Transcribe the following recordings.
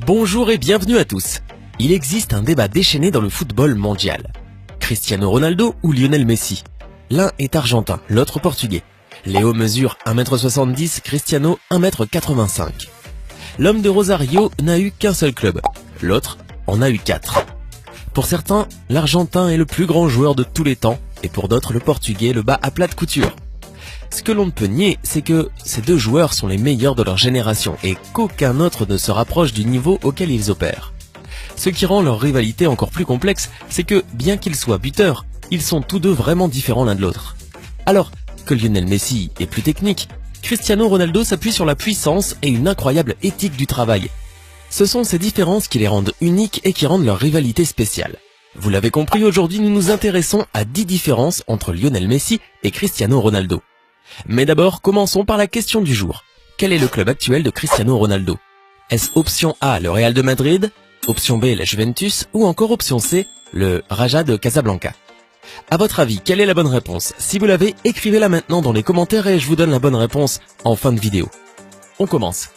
Bonjour et bienvenue à tous. Il existe un débat déchaîné dans le football mondial. Cristiano Ronaldo ou Lionel Messi? L'un est argentin, l'autre portugais. Léo mesure 1,70 m, Cristiano 1,85 m. L'homme de Rosario n'a eu qu'un seul club, l'autre en a eu 4. Pour certains, l'Argentin est le plus grand joueur de tous les temps, et pour d'autres, le Portugais le bat à plat de couture. Ce que l'on ne peut nier, c'est que ces deux joueurs sont les meilleurs de leur génération et qu'aucun autre ne se rapproche du niveau auquel ils opèrent. Ce qui rend leur rivalité encore plus complexe, c'est que, bien qu'ils soient buteurs, ils sont tous deux vraiment différents l'un de l'autre. Alors que Lionel Messi est plus technique, Cristiano Ronaldo s'appuie sur la puissance et une incroyable éthique du travail. Ce sont ces différences qui les rendent uniques et qui rendent leur rivalité spéciale. Vous l'avez compris, aujourd'hui nous nous intéressons à 10 différences entre Lionel Messi et Cristiano Ronaldo. Mais d'abord, commençons par la question du jour. Quel est le club actuel de Cristiano Ronaldo? Est-ce option A, le Real de Madrid, option B, la Juventus, ou encore option C, le Raja de Casablanca? À votre avis, quelle est la bonne réponse? Si vous l'avez, écrivez-la maintenant dans les commentaires et je vous donne la bonne réponse en fin de vidéo. On commence.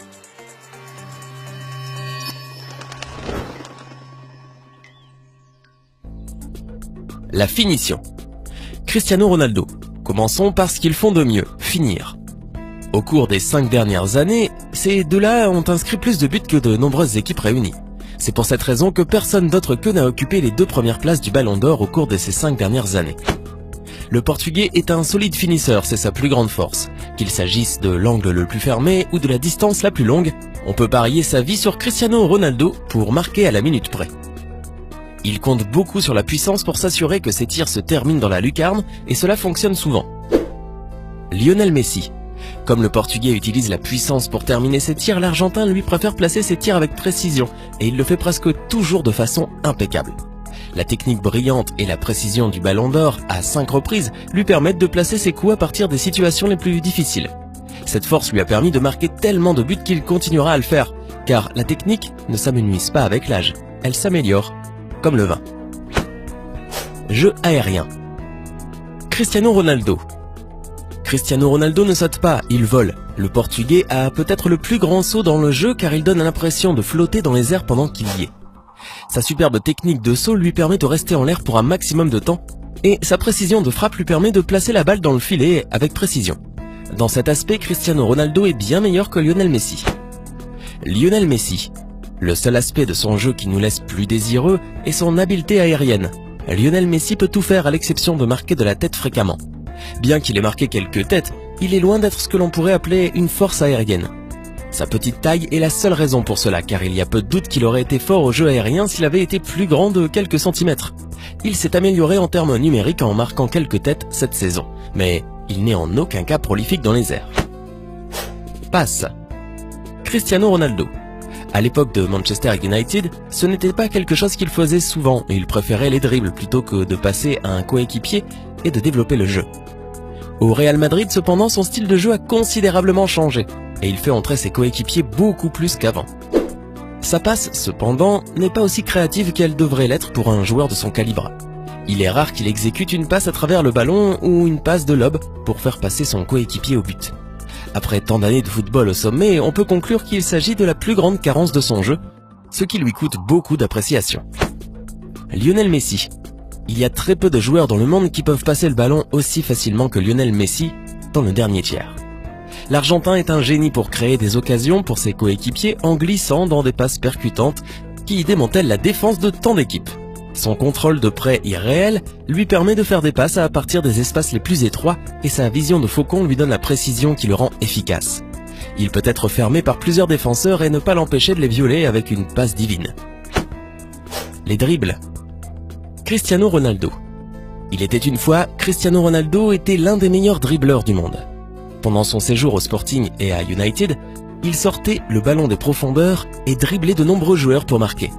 La finition. Cristiano Ronaldo. Commençons par ce qu'ils font de mieux, finir. Au cours des 5 dernières années, ces deux-là ont inscrit plus de buts que de nombreuses équipes réunies. C'est pour cette raison que personne d'autre qu'eux n'a occupé les 2 premières places du Ballon d'Or au cours de ces 5 dernières années. Le Portugais est un solide finisseur, c'est sa plus grande force. Qu'il s'agisse de l'angle le plus fermé ou de la distance la plus longue, on peut parier sa vie sur Cristiano Ronaldo pour marquer à la minute près. Il compte beaucoup sur la puissance pour s'assurer que ses tirs se terminent dans la lucarne et cela fonctionne souvent. Lionel Messi. Comme le Portugais utilise la puissance pour terminer ses tirs, l'Argentin lui préfère placer ses tirs avec précision et il le fait presque toujours de façon impeccable. La technique brillante et la précision du Ballon d'Or à 5 reprises lui permettent de placer ses coups à partir des situations les plus difficiles. Cette force lui a permis de marquer tellement de buts qu'il continuera à le faire, car la technique ne s'amenuise pas avec l'âge, elle s'améliore. Comme le vin. Jeu aérien. Cristiano Ronaldo. Cristiano Ronaldo ne saute pas, il vole. Le Portugais a peut-être le plus grand saut dans le jeu car il donne l'impression de flotter dans les airs pendant qu'il y est. Sa superbe technique de saut lui permet de rester en l'air pour un maximum de temps et sa précision de frappe lui permet de placer la balle dans le filet avec précision. Dans cet aspect, Cristiano Ronaldo est bien meilleur que Lionel Messi. Lionel Messi. Le seul aspect de son jeu qui nous laisse plus désireux est son habileté aérienne. Lionel Messi peut tout faire à l'exception de marquer de la tête fréquemment. Bien qu'il ait marqué quelques têtes, il est loin d'être ce que l'on pourrait appeler une force aérienne. Sa petite taille est la seule raison pour cela, car il y a peu de doute qu'il aurait été fort au jeu aérien s'il avait été plus grand de quelques centimètres. Il s'est amélioré en termes numériques en marquant quelques têtes cette saison, mais il n'est en aucun cas prolifique dans les airs. Passe. Cristiano Ronaldo. À l'époque de Manchester United, ce n'était pas quelque chose qu'il faisait souvent et il préférait les dribbles plutôt que de passer à un coéquipier et de développer le jeu. Au Real Madrid, cependant, son style de jeu a considérablement changé et il fait entrer ses coéquipiers beaucoup plus qu'avant. Sa passe, cependant, n'est pas aussi créative qu'elle devrait l'être pour un joueur de son calibre. Il est rare qu'il exécute une passe à travers le ballon ou une passe de lob pour faire passer son coéquipier au but. Après tant d'années de football au sommet, on peut conclure qu'il s'agit de la plus grande carence de son jeu, ce qui lui coûte beaucoup d'appréciation. Lionel Messi. Il y a très peu de joueurs dans le monde qui peuvent passer le ballon aussi facilement que Lionel Messi dans le dernier tiers. L'Argentin est un génie pour créer des occasions pour ses coéquipiers en glissant dans des passes percutantes qui démantèlent la défense de tant d'équipes. Son contrôle de près irréel lui permet de faire des passes à partir des espaces les plus étroits et sa vision de faucon lui donne la précision qui le rend efficace. Il peut être fermé par plusieurs défenseurs et ne pas l'empêcher de les violer avec une passe divine. Les dribbles. Cristiano Ronaldo. Il était une fois, Cristiano Ronaldo était l'un des meilleurs dribbleurs du monde. Pendant son séjour au Sporting et à United, il sortait le ballon des profondeurs et driblait de nombreux joueurs pour marquer.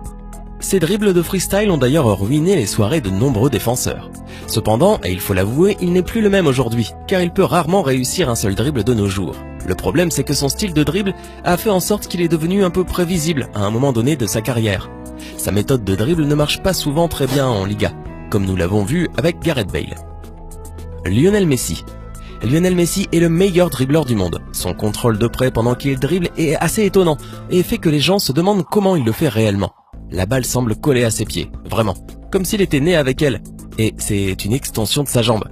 Ces dribbles de freestyle ont d'ailleurs ruiné les soirées de nombreux défenseurs. Cependant, et il faut l'avouer, il n'est plus le même aujourd'hui, car il peut rarement réussir un seul dribble de nos jours. Le problème, c'est que son style de dribble a fait en sorte qu'il est devenu un peu prévisible à un moment donné de sa carrière. Sa méthode de dribble ne marche pas souvent très bien en Liga, comme nous l'avons vu avec Gareth Bale. Lionel Messi. Lionel Messi est le meilleur dribbleur du monde. Son contrôle de près pendant qu'il dribble est assez étonnant et fait que les gens se demandent comment il le fait réellement. La balle semble coller à ses pieds, vraiment, comme s'il était né avec elle, et c'est une extension de sa jambe.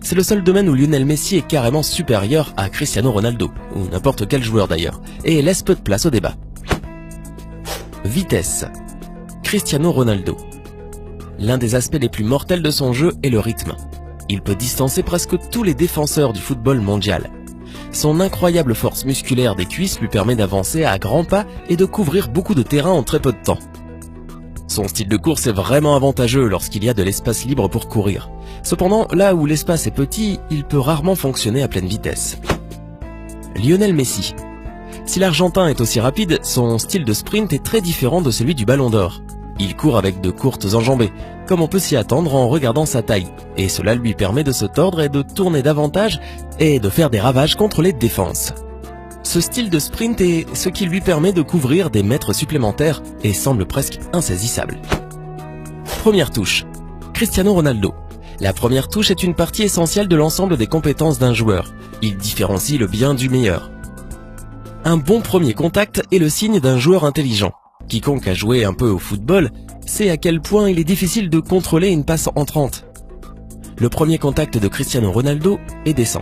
C'est le seul domaine où Lionel Messi est carrément supérieur à Cristiano Ronaldo, ou n'importe quel joueur d'ailleurs, et laisse peu de place au débat. Vitesse. Cristiano Ronaldo. L'un des aspects les plus mortels de son jeu est le rythme. Il peut distancer presque tous les défenseurs du football mondial. Son incroyable force musculaire des cuisses lui permet d'avancer à grands pas et de couvrir beaucoup de terrain en très peu de temps. Son style de course est vraiment avantageux lorsqu'il y a de l'espace libre pour courir. Cependant, là où l'espace est petit, il peut rarement fonctionner à pleine vitesse. Lionel Messi. Si l'Argentin est aussi rapide, son style de sprint est très différent de celui du Ballon d'Or. Il court avec de courtes enjambées, comme on peut s'y attendre en regardant sa taille, et cela lui permet de se tordre et de tourner davantage et de faire des ravages contre les défenses. Ce style de sprint est ce qui lui permet de couvrir des mètres supplémentaires et semble presque insaisissable. Première touche. Cristiano Ronaldo. La première touche est une partie essentielle de l'ensemble des compétences d'un joueur. Il différencie le bien du meilleur. Un bon premier contact est le signe d'un joueur intelligent. Quiconque a joué un peu au football sait à quel point il est difficile de contrôler une passe entrante. Le premier contact de Cristiano Ronaldo est décent.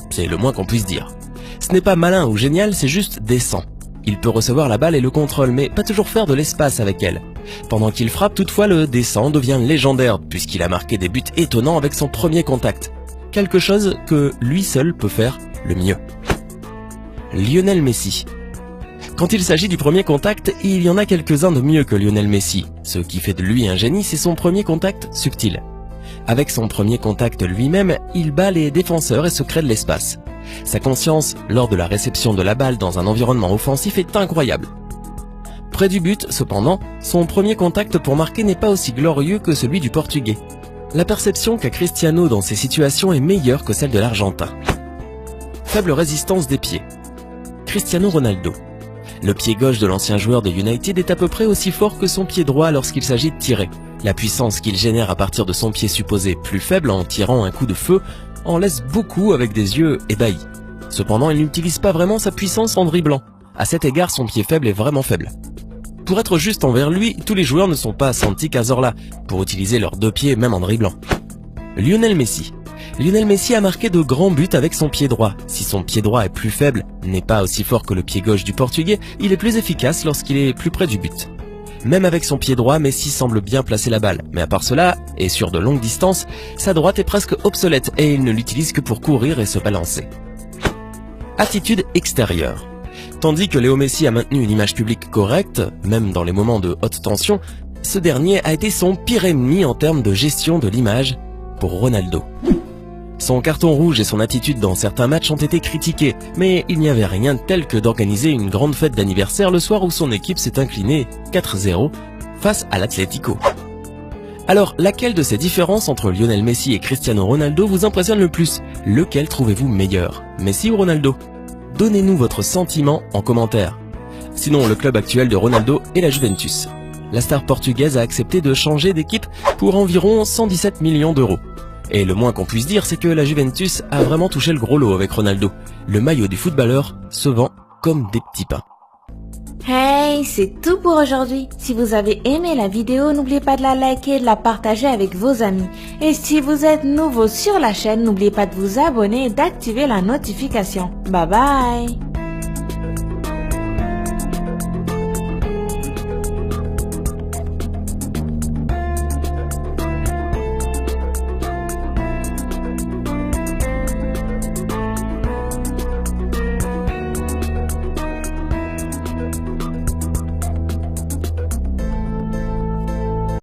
C'est le moins qu'on puisse dire. Ce n'est pas malin ou génial, c'est juste décent. Il peut recevoir la balle et le contrôle, mais pas toujours faire de l'espace avec elle. Pendant qu'il frappe, toutefois, le décent devient légendaire, puisqu'il a marqué des buts étonnants avec son premier contact. Quelque chose que lui seul peut faire le mieux. Lionel Messi. Quand il s'agit du premier contact, il y en a quelques-uns de mieux que Lionel Messi. Ce qui fait de lui un génie, c'est son premier contact subtil. Avec son premier contact lui-même, il bat les défenseurs et se crée de l'espace. Sa conscience, lors de la réception de la balle dans un environnement offensif, est incroyable. Près du but, cependant, son premier contact pour marquer n'est pas aussi glorieux que celui du Portugais. La perception qu'a Cristiano dans ces situations est meilleure que celle de l'Argentin. Faible résistance des pieds. Cristiano Ronaldo. Le pied gauche de l'ancien joueur de United est à peu près aussi fort que son pied droit lorsqu'il s'agit de tirer. La puissance qu'il génère à partir de son pied supposé plus faible en tirant un coup de feu en laisse beaucoup avec des yeux ébahis. Cependant, il n'utilise pas vraiment sa puissance en dribblant. À cet égard, son pied faible est vraiment faible. Pour être juste envers lui, tous les joueurs ne sont pas Santi Cazorla pour utiliser leurs deux pieds même en dribblant. Lionel Messi. Lionel Messi a marqué de grands buts avec son pied droit. Si son pied droit est plus faible, n'est pas aussi fort que le pied gauche du Portugais, il est plus efficace lorsqu'il est plus près du but. Même avec son pied droit, Messi semble bien placer la balle. Mais à part cela, et sur de longues distances, sa droite est presque obsolète et il ne l'utilise que pour courir et se balancer. Attitude extérieure. Tandis que Léo Messi a maintenu une image publique correcte, même dans les moments de haute tension, ce dernier a été son pire ennemi en termes de gestion de l'image pour Ronaldo. Son carton rouge et son attitude dans certains matchs ont été critiqués, mais il n'y avait rien de tel que d'organiser une grande fête d'anniversaire le soir où son équipe s'est inclinée 4-0 face à l'Atlético. Alors, laquelle de ces différences entre Lionel Messi et Cristiano Ronaldo vous impressionne le plus? Lequel trouvez-vous meilleur, Messi ou Ronaldo? Donnez-nous votre sentiment en commentaire. Sinon, le club actuel de Ronaldo est la Juventus. La star portugaise a accepté de changer d'équipe pour environ 117 millions d'euros. Et le moins qu'on puisse dire, c'est que la Juventus a vraiment touché le gros lot avec Ronaldo. Le maillot du footballeur se vend comme des petits pains. Hey, c'est tout pour aujourd'hui. Si vous avez aimé la vidéo, n'oubliez pas de la liker et de la partager avec vos amis. Et si vous êtes nouveau sur la chaîne, n'oubliez pas de vous abonner et d'activer la notification. Bye bye.